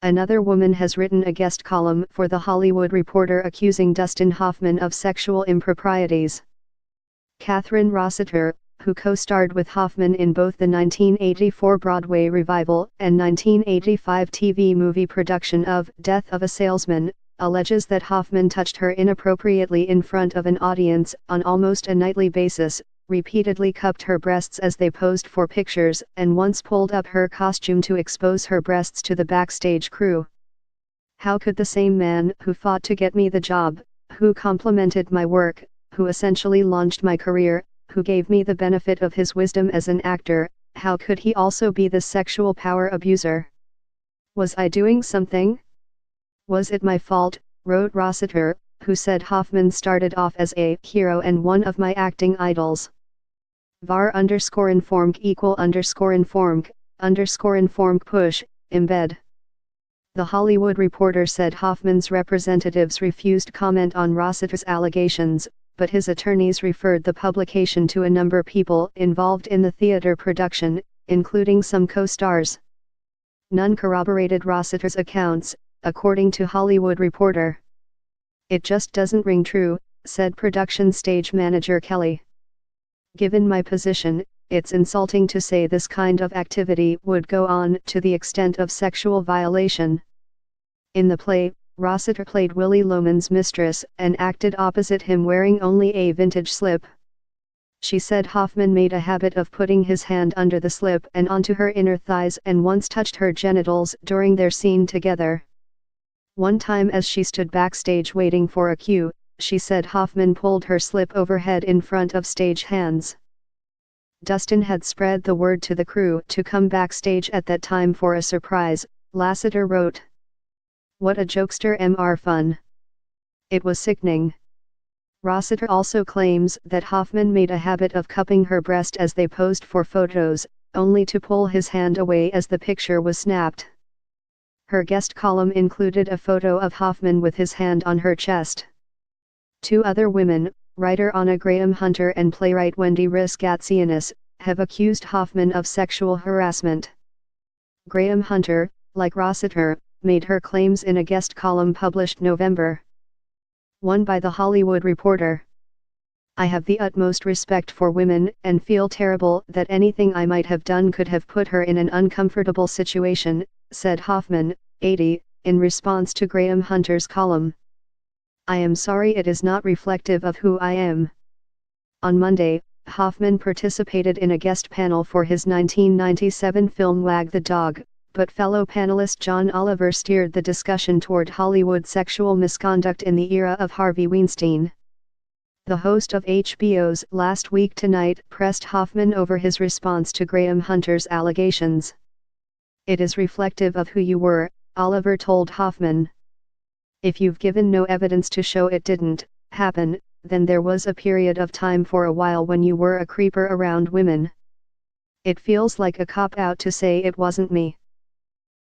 Another woman has written a guest column for The Hollywood Reporter accusing Dustin Hoffman of sexual improprieties. Catherine Rossiter, who co-starred with Hoffman in both the 1984 Broadway revival and 1985 TV movie production of Death of a Salesman, alleges that Hoffman touched her inappropriately in front of an audience on almost a nightly basis, repeatedly cupped her breasts as they posed for pictures, and once pulled up her costume to expose her breasts to the backstage crew. How could the same man who fought to get me the job, who complimented my work, who essentially launched my career, who gave me the benefit of his wisdom as an actor, how could he also be the sexual power abuser? Was I doing something? Was it my fault, wrote Rossiter, who said Hoffman started off as a hero and one of my acting idols. var_informed =informed push, embed. The Hollywood Reporter said Hoffman's representatives refused comment on Rossiter's allegations, but his attorneys referred the publication to a number of people involved in the theater production, including some co-stars. None corroborated Rossiter's accounts, according to Hollywood Reporter. "It just doesn't ring true," said production stage manager Kelly. "Given my position, it's insulting to say this kind of activity would go on to the extent of sexual violation." In the play, Rossiter played Willie Loman's mistress and acted opposite him wearing only a vintage slip. She said Hoffman made a habit of putting his hand under the slip and onto her inner thighs and once touched her genitals during their scene together. One time as she stood backstage waiting for a cue, she said Hoffman pulled her slip overhead in front of stage hands. Dustin had spread the word to the crew to come backstage at that time for a surprise, Lassiter wrote. "What a jokester, Mr. Fun. It was sickening." Rossiter also claims that Hoffman made a habit of cupping her breast as they posed for photos, only to pull his hand away as the picture was snapped. Her guest column included a photo of Hoffman with his hand on her chest. Two other women, writer Anna Graham Hunter and playwright Wendy Riskatsianis, have accused Hoffman of sexual harassment. Graham Hunter, like Rossiter, made her claims in a guest column published November 1 by The Hollywood Reporter. "I have the utmost respect for women and feel terrible that anything I might have done could have put her in an uncomfortable situation," said Hoffman, 80, in response to Graham Hunter's column. "I am sorry it is not reflective of who I am." On Monday, Hoffman participated in a guest panel for his 1997 film Wag the Dog, but fellow panelist John Oliver steered the discussion toward Hollywood sexual misconduct in the era of Harvey Weinstein. The host of HBO's Last Week Tonight pressed Hoffman over his response to Graham Hunter's allegations. "It is reflective of who you were," Oliver told Hoffman. "If you've given no evidence to show it didn't happen, then there was a period of time for a while when you were a creeper around women. It feels like a cop-out to say it wasn't me."